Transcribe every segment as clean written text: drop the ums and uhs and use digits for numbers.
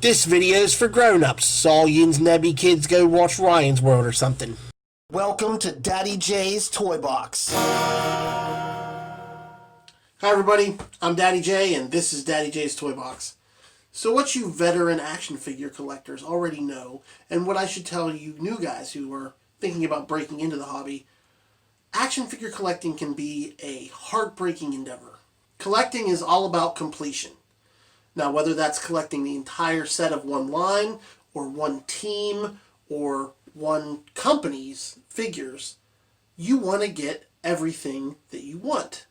This video's for grown-ups, so all yins nebby kids go watch Ryan's World or something. Welcome to Daddy J's Toy Box. Hi everybody, I'm Daddy J, and this is Daddy J's Toy Box. So what you veteran action figure collectors already know, and what I should tell you new guys who are thinking about breaking into the hobby, action figure collecting can be a heartbreaking endeavor. Collecting is all about completion. Now, whether that's collecting the entire set of one line, or one team, or one company's figures, you want to get everything that you want.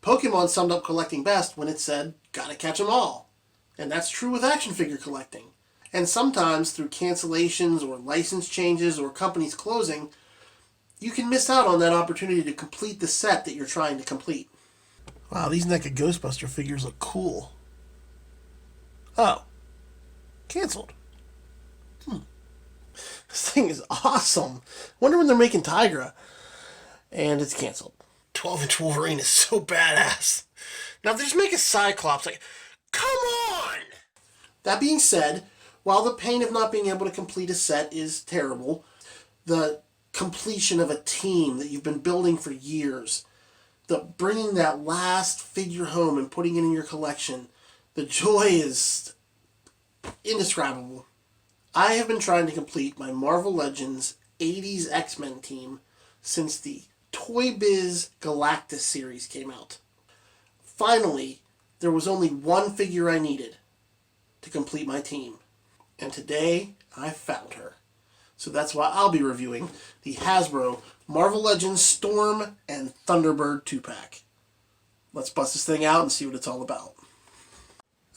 Pokemon summed up collecting best when it said, gotta catch 'em all. And that's true with action figure collecting. And sometimes through cancellations or license changes or companies closing, you can miss out on that opportunity to complete the set that you're trying to complete. Wow, these NECA Ghostbuster figures look cool. Oh. Canceled. This thing is awesome. Wonder when they're making Tigra. And it's canceled. 12-inch Wolverine is so badass. Now, if they just make a Cyclops, like, come on! That being said, while the pain of not being able to complete a set is terrible, the completion of a team that you've been building for years, the bringing that last figure home and putting it in your collection, the joy is indescribable. I have been trying to complete my Marvel Legends 80s X-Men team since the Toy Biz Galactus series came out. Finally, there was only one figure I needed to complete my team. And today, I found her. So that's why I'll be reviewing the Hasbro Marvel Legends Storm and Thunderbird 2-pack. Let's bust this thing out and see what it's all about.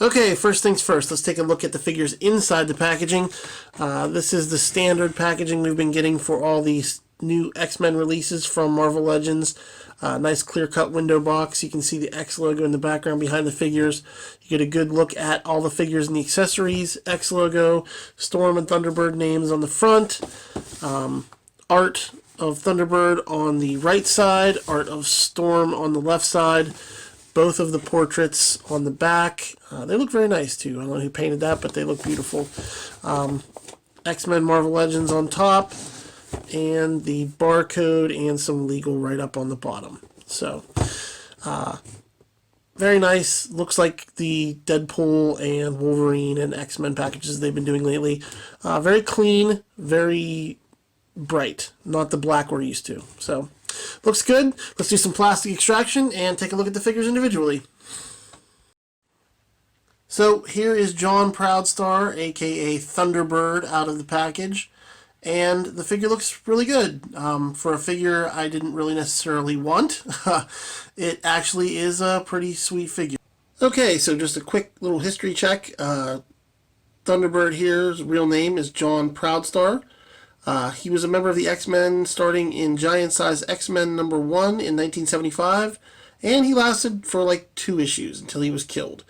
Okay, first things first, let's take a look at the figures inside the packaging. This is the standard packaging we've been getting for all these new X-Men releases from Marvel Legends. Nice clear-cut window box. You can see the X logo in the background behind the figures. You get a good look at all the figures and the accessories. X logo, Storm and Thunderbird names on the front. Art of Thunderbird on the right side. Art of Storm on the left side. Both of the portraits on the back. They look very nice too. I don't know who painted that, but they look beautiful. X-Men Marvel Legends on top, and the barcode and some legal write-up on the bottom. So, very nice. Looks like the Deadpool and Wolverine and X-Men packages they've been doing lately. Very clean, very bright. Not the black we're used to. So, looks good. Let's do some plastic extraction and take a look at the figures individually. So here is John Proudstar, aka Thunderbird, out of the package. And the figure looks really good. For a figure I didn't really necessarily want, it actually is a pretty sweet figure. Okay, so just a quick little history check. Thunderbird here's real name is John Proudstar. He was a member of the X-Men starting in Giant Size X-Men number 1 in 1975, and he lasted for like 2 issues until he was killed.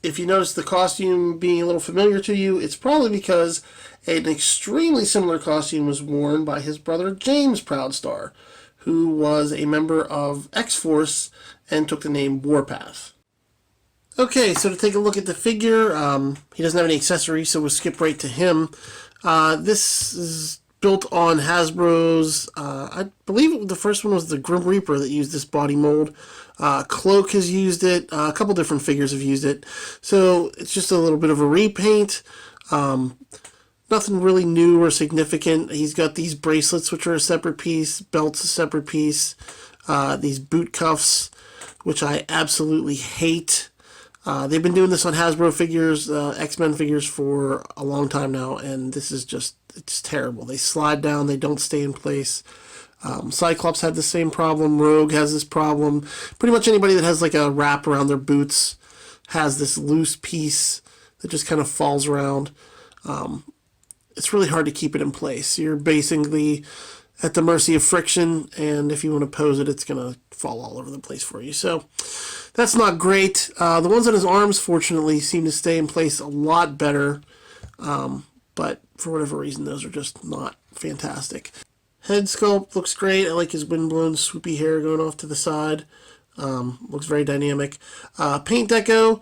If you notice the costume being a little familiar to you, it's probably because an extremely similar costume was worn by his brother James Proudstar, who was a member of X-Force and took the name Warpath. Okay, so to take a look at the figure, he doesn't have any accessories, so we'll skip right to him. This is built on Hasbro's, I believe the first one was the Grim Reaper that used this body mold. Cloak has used it, a couple different figures have used it. So it's just a little bit of a repaint. Nothing really new or significant. He's got these bracelets, which are a separate piece, belts a separate piece, these boot cuffs, which I absolutely hate. They've been doing this on Hasbro figures, X-Men figures for a long time now, and this is just, it's terrible. They slide down, they don't stay in place. Cyclops had the same problem, Rogue has this problem. Pretty much anybody that has like a wrap around their boots has this loose piece that just kind of falls around. It's really hard to keep it in place. You're basically at the mercy of friction, and if you want to pose it, it's going to fall all over the place for you. So that's not great. The ones on his arms, fortunately, seem to stay in place a lot better, but for whatever reason, those are just not fantastic. Head sculpt looks great. I like his windblown swoopy hair going off to the side. Looks very dynamic. Paint deco,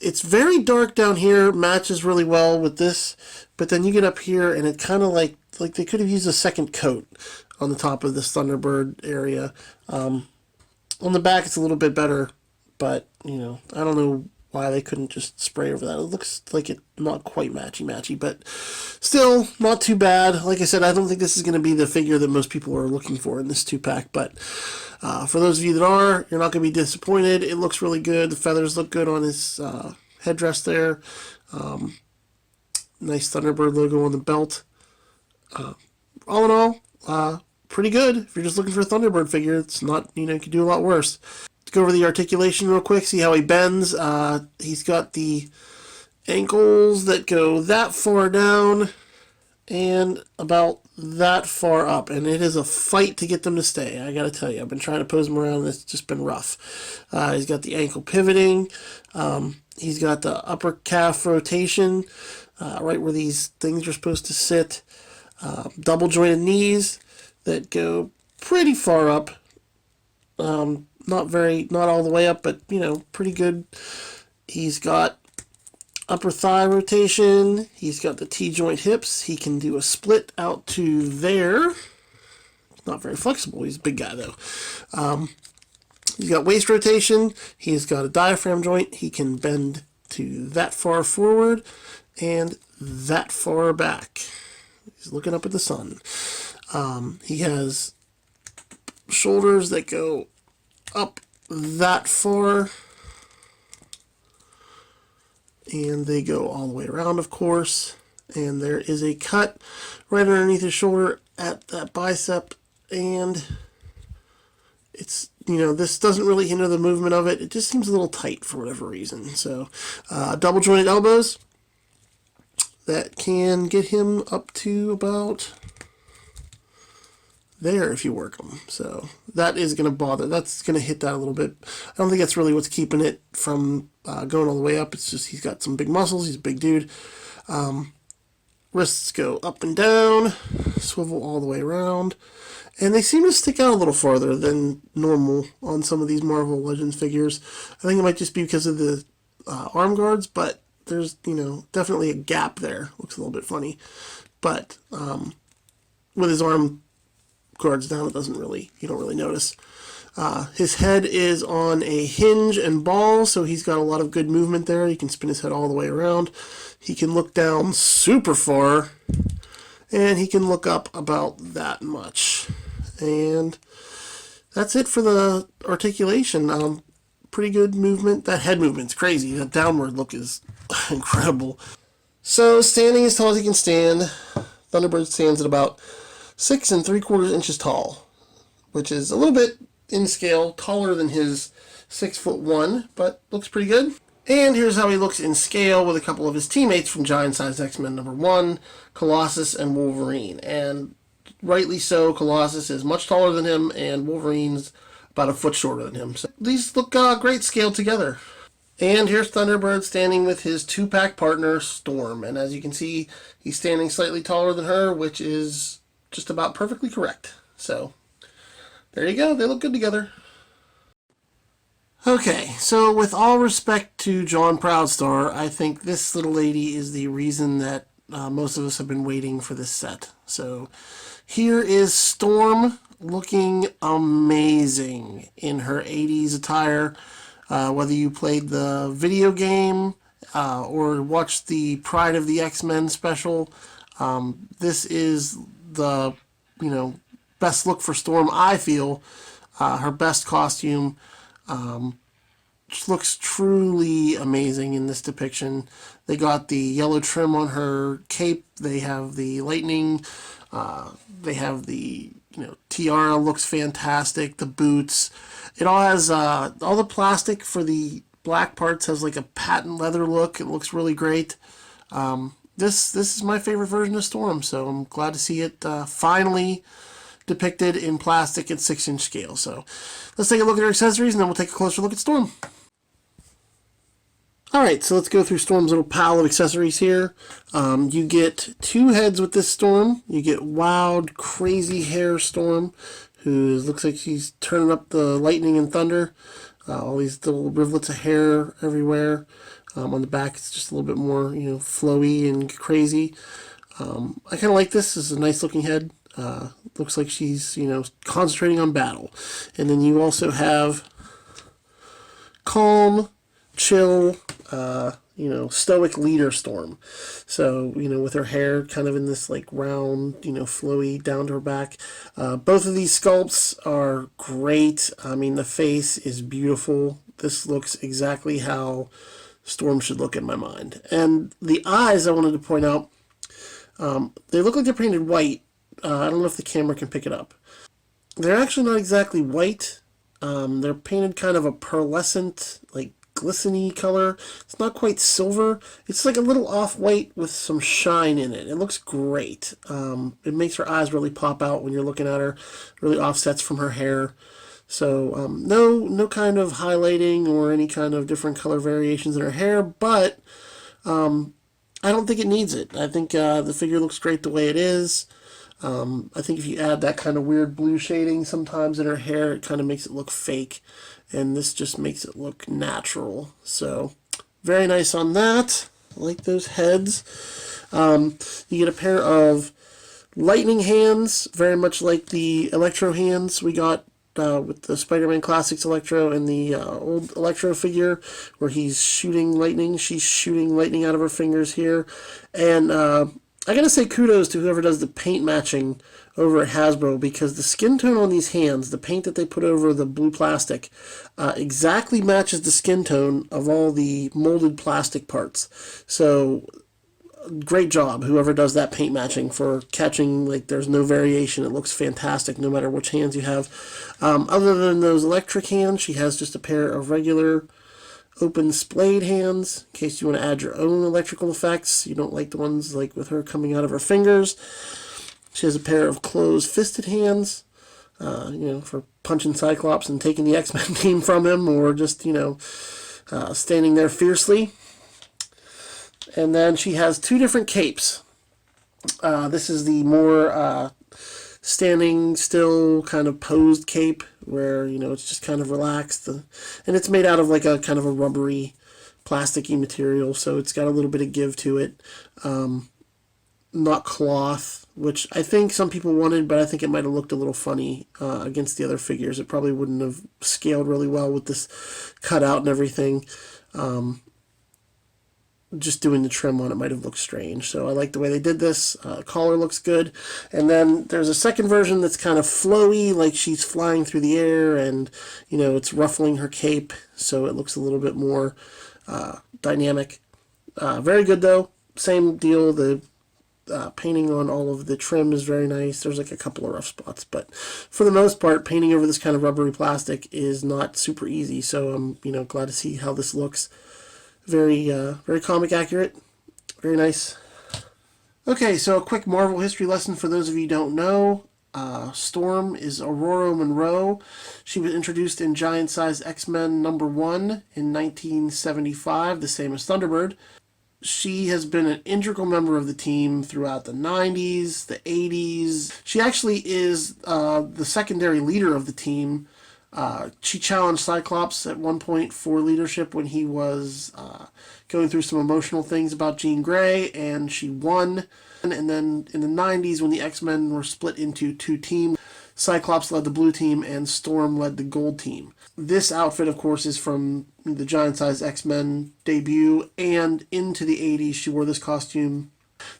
it's very dark down here, matches really well with this, but then you get up here and it kind of like they could have used a second coat on the top of this Thunderbird area. On the back it's a little bit better, but, you know, I don't know why they couldn't just spray over that. It looks like it not quite matchy, but still not too bad. Like I said, I don't think this is going to be the figure that most people are looking for in this 2-pack, but for those of you that are, you're not going to be disappointed. It looks really good. The feathers look good on his headdress there. Nice Thunderbird logo on the belt. All in all, pretty good. If you're just looking for a Thunderbird figure, it's not, you know, you could do a lot worse. Let's go over the articulation real quick, see how he bends. He's got the ankles that go that far down and about that far up, and it is a fight to get them to stay. I gotta tell you, I've been trying to pose them around, and it's just been rough. He's got the ankle pivoting. He's got the upper calf rotation, right where these things are supposed to sit. Double jointed knees that go pretty far up. Not all the way up, but, you know, pretty good. He's got upper thigh rotation. He's got the T-joint hips. He can do a split out to there. Not very flexible. He's a big guy, though. He's got waist rotation. He's got a diaphragm joint. He can bend to that far forward and that far back. He's looking up at the sun. He has shoulders that go up that far, and they go all the way around, of course. And there is a cut right underneath his shoulder at that bicep, and it's, you know, this doesn't really hinder the movement of it. It just seems a little tight for whatever reason. So double jointed elbows that can get him up to about there if you work them. So that is going to bother. That's going to hit that a little bit. I don't think that's really what's keeping it from going all the way up. It's just he's got some big muscles. He's a big dude. Wrists go up and down, swivel all the way around, and they seem to stick out a little farther than normal on some of these Marvel Legends figures. I think it might just be because of the arm guards, but there's, you know, definitely a gap there. Looks a little bit funny, but with his arm guards down, it doesn't really, you don't really notice. His head is on a hinge and ball, so he's got a lot of good movement there. He can spin his head all the way around. He can look down super far, and he can look up about that much. And that's it for the articulation. Pretty good movement. That head movement's crazy. That downward look is incredible. So standing as tall as he can stand, Thunderbird stands at about 6 3/4 inches tall, which is a little bit in scale taller than his 6'1", but looks pretty good. And here's how he looks in scale with a couple of his teammates from Giant Size X-Men #1, Colossus and Wolverine. And rightly so, Colossus is much taller than him, and Wolverine's about a foot shorter than him. So these look great scaled together. And here's Thunderbird standing with his 2-pack partner, Storm. And as you can see, he's standing slightly taller than her, which is just about perfectly correct. So there you go. They look good together. Okay, so with all respect to John Proudstar, I think this little lady is the reason that most of us have been waiting for this set. So here is Storm looking amazing in her 80s attire. Whether you played the video game or watched the Pride of the X-Men special, this is the, you know, best look for Storm, I feel. Her best costume. Just looks truly amazing in this depiction. They got the yellow trim on her cape. They have the lightning. They have the, you know, tiara looks fantastic. The boots. It all has all the plastic for the black parts has like a patent leather look. It looks really great. This is my favorite version of Storm, so I'm glad to see it finally depicted in plastic at 6-inch scale. So let's take a look at her accessories, and then we'll take a closer look at Storm. Alright, so let's go through Storm's little pile of accessories here. You get 2 heads with this Storm. You get wild, crazy hair Storm, who looks like she's turning up the lightning and thunder. All these little rivulets of hair everywhere. On the back, it's just a little bit more, flowy and crazy. I kind of like this. This is a nice looking head. Looks like she's, concentrating on battle. And then you also have calm, chill, stoic leader Storm. So, with her hair kind of in this like round, flowy down to her back. Both of these sculpts are great. I mean, the face is beautiful. This looks exactly how Storm should look in my mind. And the eyes, I wanted to point out, they look like they're painted white. I don't know if the camera can pick it up. They're actually not exactly white. They're painted kind of a pearlescent, like glistening color. It's not quite silver. It's like a little off-white with some shine in it. It looks great. It makes her eyes really pop out when you're looking at her. Really offsets from her hair. So no kind of highlighting or any kind of different color variations in her hair, but I don't think it needs it. I think the figure looks great the way it is. I think if you add that kind of weird blue shading sometimes in her hair, it kind of makes it look fake. And this just makes it look natural. So, very nice on that. I like those heads. You get a pair of lightning hands, very much like the Electro hands we got with the Spider-Man Classics Electro and the old Electro figure, where he's shooting lightning. She's shooting lightning out of her fingers here. And I gotta say kudos to whoever does the paint matching over at Hasbro, because the skin tone on these hands, the paint that they put over the blue plastic, exactly matches the skin tone of all the molded plastic parts. So, great job, whoever does that paint matching, for catching, like, there's no variation. It looks fantastic no matter which hands you have. Other than those electric hands, she has just a pair of regular open splayed hands, in case you want to add your own electrical effects. You don't like the ones like with her coming out of her fingers. She has a pair of closed fisted hands, for punching Cyclops and taking the X-Men team from him, or just, standing there fiercely. And then she has two different capes. This is the more standing still kind of posed cape, where it's just kind of relaxed, and it's made out of like a kind of a rubbery plasticky material, so it's got a little bit of give to it. Not cloth, which I think some people wanted, but I think it might have looked a little funny against the other figures. It probably wouldn't have scaled really well with this cutout and everything. Just doing the trim on it might have looked strange. So I like the way they did this. Collar looks good. And then there's a second version that's kind of flowy, like she's flying through the air, and it's ruffling her cape, so it looks a little bit more dynamic. Very good though. Same deal. The painting on all of the trim is very nice. There's like a couple of rough spots, but for the most part, painting over this kind of rubbery plastic is not super easy. So I'm glad to see how this looks. Very comic accurate. Very nice. Okay, so a quick Marvel history lesson for those of you who don't know. Storm is Aurora Monroe. She was introduced in Giant Size X-Men #1 in 1975, the same as Thunderbird. She has been an integral member of the team throughout the 90s, the 80s. She actually is the secondary leader of the team. She challenged Cyclops at one point for leadership when he was going through some emotional things about Jean Grey, and she won. And then in the 90s, when the X-Men were split into two teams, Cyclops led the blue team and Storm led the gold team. This outfit, of course, is from the Giant Size X-Men debut, and into the 80s she wore this costume.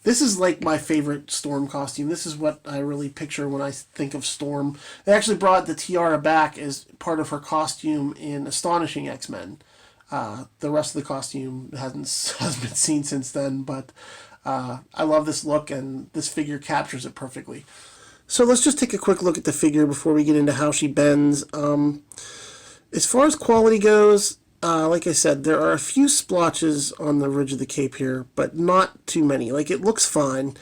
This is like my favorite Storm costume. This is what I really picture when I think of Storm. They actually brought the tiara back as part of her costume in Astonishing X-Men. The rest of the costume hasn't been seen since then, but I love this look, and this figure captures it perfectly. So let's just take a quick look at the figure before we get into how she bends. As far as quality goes, like I said, there are a few splotches on the ridge of the cape here, but not too many. Like, it looks fine.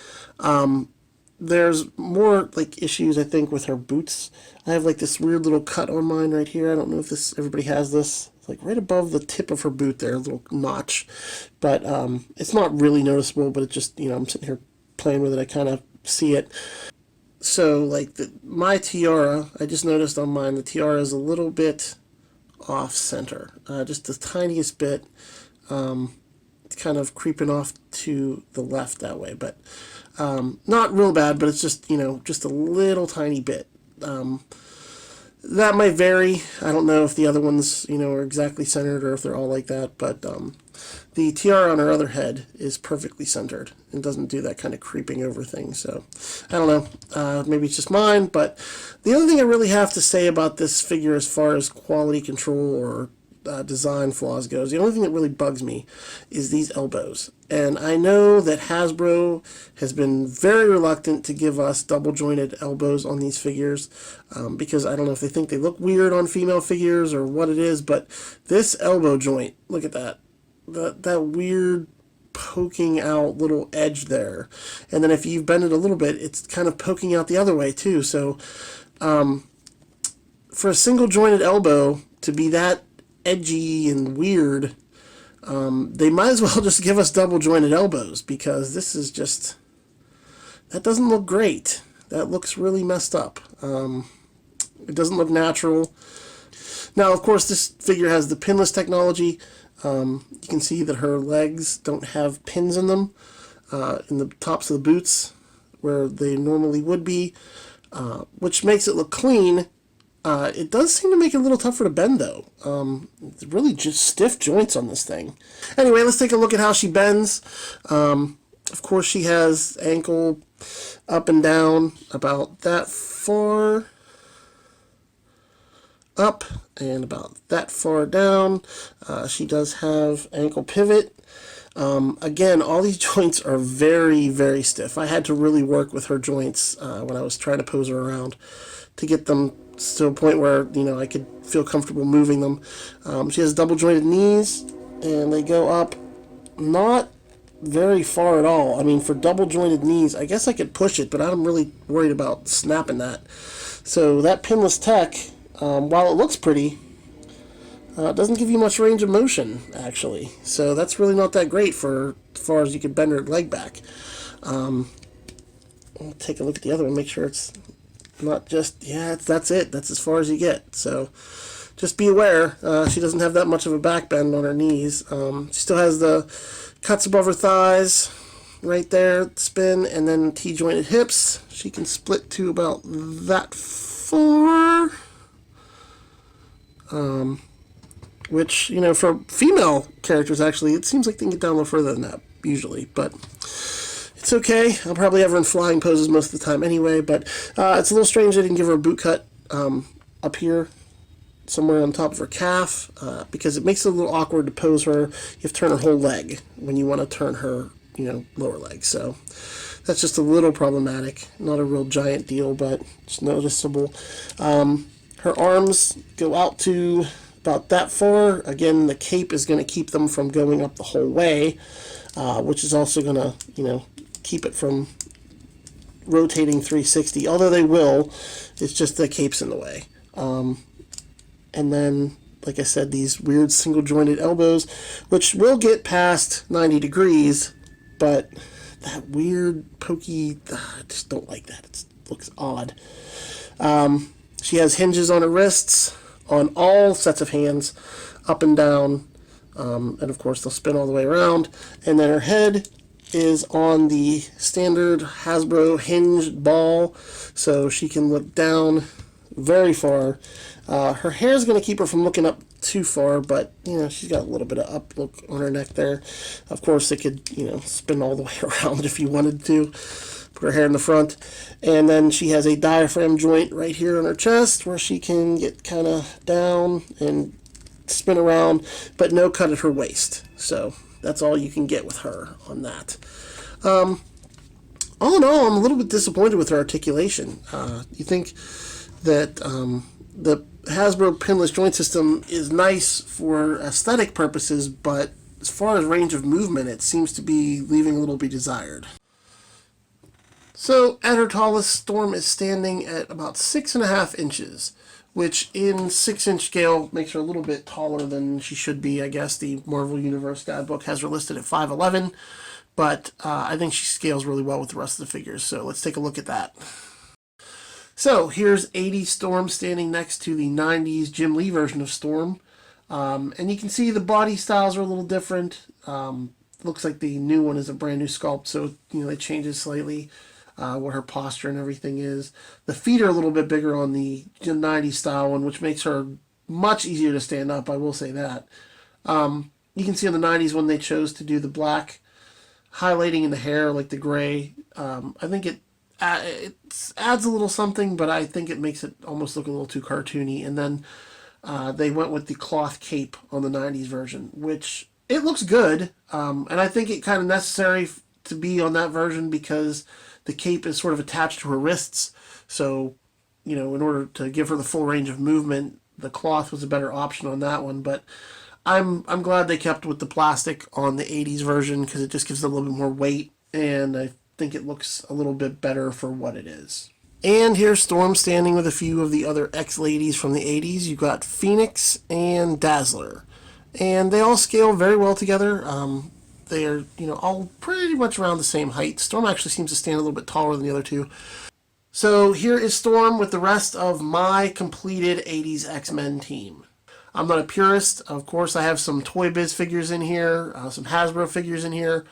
There's more, like, issues, I think, with her boots. I have, like, this weird little cut on mine right here. I don't know if everybody has this. It's, like, right above the tip of her boot there, a little notch. But it's not really noticeable, but it just, I'm sitting here playing with it. I kind of see it. So, like, my tiara, I just noticed on mine, the tiara is a little bit off-center. Just the tiniest bit. It's kind of creeping off to the left that way, but not real bad, but it's just, just a little tiny bit. That might vary. I don't know if the other ones, are exactly centered or if they're all like that, but the tiara on her other head is perfectly centered and doesn't do that kind of creeping over thing. So, I don't know. Maybe it's just mine, but the other thing I really have to say about this figure as far as quality control or design flaws goes, the only thing that really bugs me is these elbows. And I know that Hasbro has been very reluctant to give us double jointed elbows on these figures because I don't know if they think they look weird on female figures or what it is, but this elbow joint, look at that. That weird poking out little edge there. And then if you bend it a little bit, it's kind of poking out the other way too. So for a single jointed elbow to be that edgy and weird, they might as well just give us double jointed elbows, because this is just, that doesn't look great. That looks really messed up. It doesn't look natural. Now, of course, this figure has the pinless technology. You can see that her legs don't have pins in them in the tops of the boots where they normally would be, which makes it look clean. It does seem to make it a little tougher to bend, though. It's really just stiff joints on this thing. Anyway, let's take a look at how she bends. Of course, she has ankle up and down about that far up and about that far down. She does have ankle pivot. Again, all these joints are very, very stiff. I had to really work with her joints when I was trying to pose her around to get them to a point where, I could feel comfortable moving them. She has double jointed knees, and they go up not very far at all. I mean, for double jointed knees, I guess I could push it, but I'm really worried about snapping that. So that pinless tech, while it looks pretty, doesn't give you much range of motion, actually. So that's really not that great for as far as you can bend her leg back. I'll take a look at the other one, make sure it's not just, that's it. That's as far as you get. So just be aware, she doesn't have that much of a back bend on her knees. She still has the cuts above her thighs right there, spin, and then T-jointed hips. She can split to about that far. Which, for female characters, actually, it seems like they can get down a little further than that, usually. But it's okay. I'll probably have her in flying poses most of the time anyway, but it's a little strange they didn't give her a boot cut up here, somewhere on top of her calf, because it makes it a little awkward to pose her. You have to turn her whole leg when you want to turn her, lower leg. So that's just a little problematic. Not a real giant deal, but it's noticeable. Her arms go out to about that far. Again, the cape is going to keep them from going up the whole way, which is also going to, keep it from rotating 360, although they will. It's just the cape's in the way. And then, like I said, these weird single jointed elbows, which will get past 90 degrees, but that weird pokey, I just don't like that. It looks odd. She has hinges on her wrists, on all sets of hands, up and down, and of course they'll spin all the way around. And then her head is on the standard Hasbro hinged ball, so she can look down very far. Her hair is going to keep her from looking up too far, but she's got a little bit of up look on her neck there. Of course, it could spin all the way around if you wanted to. Put her hair in the front, and then she has a diaphragm joint right here on her chest where she can get kind of down and spin around, but no cut at her waist. So that's all you can get with her on that. All in all, I'm a little bit disappointed with her articulation. You think that the Hasbro pinless joint system is nice for aesthetic purposes, but as far as range of movement, it seems to be leaving a little to be desired. So at her tallest, Storm is standing at about 6.5 inches, which in 6-inch scale makes her a little bit taller than she should be. I guess the Marvel Universe Guidebook has her listed at 5'11", but I think she scales really well with the rest of the figures. So let's take a look at that. So here's 80s Storm standing next to the 90s Jim Lee version of Storm. And you can see the body styles are a little different. Looks like the new one is a brand new sculpt, so it changes slightly what her posture and everything is. The feet are a little bit bigger on the 90s style one, which makes her much easier to stand up, I will say that. You can see on the 90s one they chose to do the black highlighting in the hair, like the gray. I think it adds a little something, but I think it makes it almost look a little too cartoony. And then they went with the cloth cape on the 90s version, which it looks good. And I think it kind of necessary to be on that version because the cape is sort of attached to her wrists. So, in order to give her the full range of movement, the cloth was a better option on that one. But I'm glad they kept with the plastic on the 80s version because it just gives it a little bit more weight, and I think it looks a little bit better for what it is. And here's Storm standing with a few of the other ex-ladies from the 80s. You've got Phoenix and Dazzler. And they all scale very well together. They're, all pretty much around the same height. Storm actually seems to stand a little bit taller than the other two. So here is Storm with the rest of my completed 80s X-Men team. I'm not a purist. Of course, I have some Toy Biz figures in here, some Hasbro figures in here.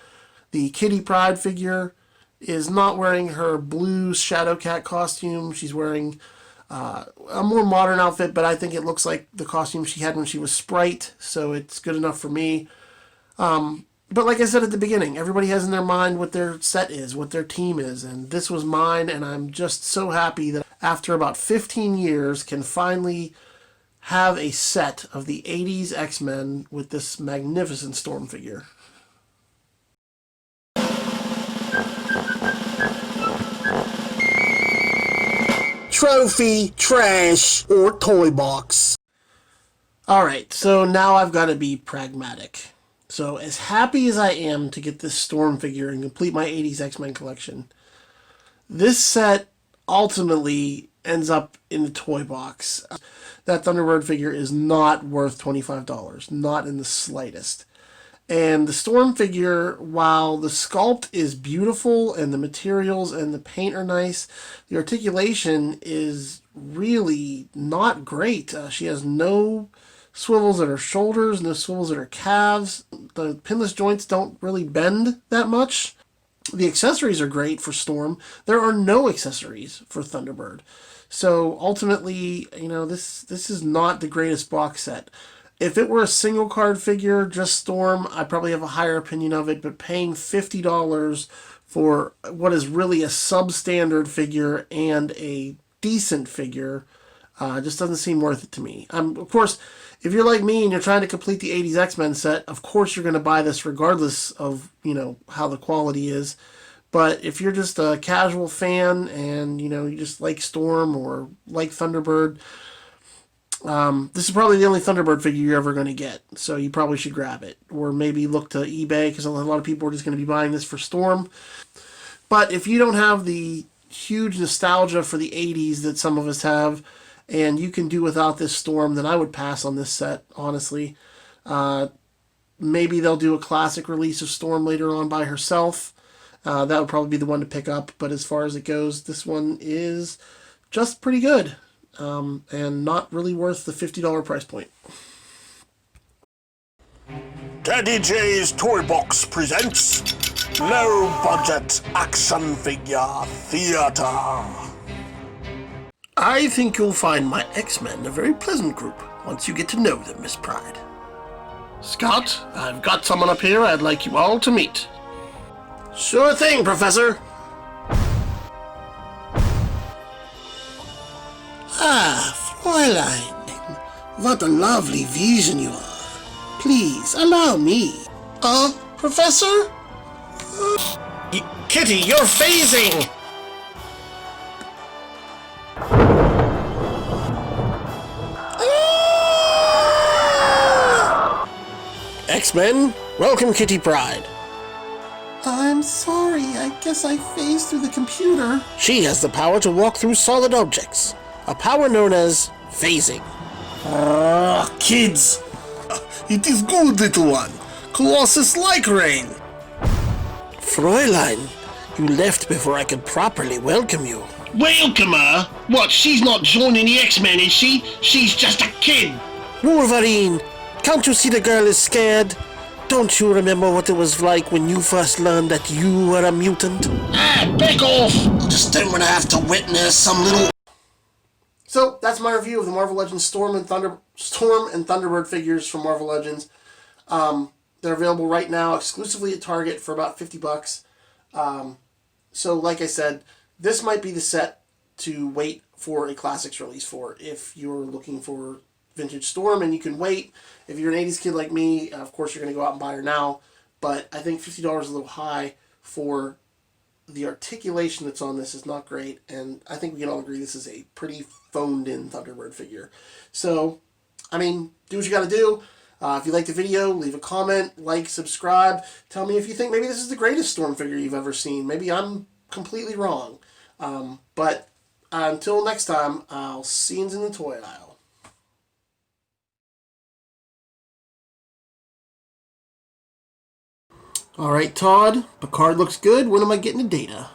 The Kitty Pryde figure is not wearing her blue Shadow Cat costume. She's wearing a more modern outfit, but I think it looks like the costume she had when she was Sprite, so it's good enough for me. But like I said at the beginning, everybody has in their mind what their set is, what their team is, and this was mine, and I'm just so happy that after about 15 years can finally have a set of the 80s X-Men with this magnificent Storm figure. Trophy, trash, or toy box. Alright, so now I've got to be pragmatic. So as happy as I am to get this Storm figure and complete my 80s X-Men collection, this set ultimately ends up in the toy box. That Thunderbird figure is not worth $25, not in the slightest. And the Storm figure, while the sculpt is beautiful and the materials and the paint are nice, the articulation is really not great. She has no swivels at her shoulders, no swivels at her calves. The pinless joints don't really bend that much. The accessories are great for Storm. There are no accessories for Thunderbird. So ultimately, this is not the greatest box set. If it were a single card figure, just Storm, I'd probably have a higher opinion of it, but paying $50 for what is really a substandard figure and a decent figure just doesn't seem worth it to me. Of course, if you're like me and you're trying to complete the 80s X-Men set, of course you're going to buy this regardless of, how the quality is. But if you're just a casual fan and, you just like Storm or like Thunderbird, this is probably the only Thunderbird figure you're ever going to get, so you probably should grab it. Or maybe look to eBay, because a lot of people are just going to be buying this for Storm. But if you don't have the huge nostalgia for the 80s that some of us have, and you can do without this Storm, then I would pass on this set, honestly. Maybe they'll do a classic release of Storm later on by herself. That would probably be the one to pick up, but as far as it goes, this one is just pretty good. And not really worth the $50 price point. Daddy J's Toy Box presents Low Budget Action Figure Theater. I think you'll find my X-Men a very pleasant group once you get to know them, Miss Pryde. Scott, I've got someone up here I'd like you all to meet. Sure thing, Professor. Ah, Fräulein, what a lovely vision you are. Please, allow me. Professor? Kitty, you're phasing! X-Men, welcome Kitty Pryde. I'm sorry, I guess I phased through the computer. She has the power to walk through solid objects, a power known as phasing. Kids! It is good, little one. Colossus like rain. Fräulein, you left before I could properly welcome you. Welcome her? What, she's not joining the X-Men, is she? She's just a kid. Wolverine, can't you see the girl is scared? Don't you remember what it was like when you first learned that you were a mutant? Ah, back off! Just don't want to have to witness some little... So, that's my review of the Marvel Legends Storm and Thunderbird figures from Marvel Legends. They're available right now exclusively at Target for about $50. So, like I said, this might be the set to wait for a Classics release for if you're looking for vintage Storm, and you can wait. If you're an 80s kid like me, of course you're going to go out and buy her now, but I think $50 is a little high for the articulation that's on this is not great, and I think we can all agree this is a pretty phoned-in Thunderbird figure. So, I mean, do what you got to do. If you like the video, leave a comment, like, subscribe. Tell me if you think maybe this is the greatest Storm figure you've ever seen. Maybe I'm completely wrong. But until next time, I'll see you in the toy aisle. Alright, Todd, Picard looks good. When am I getting the data?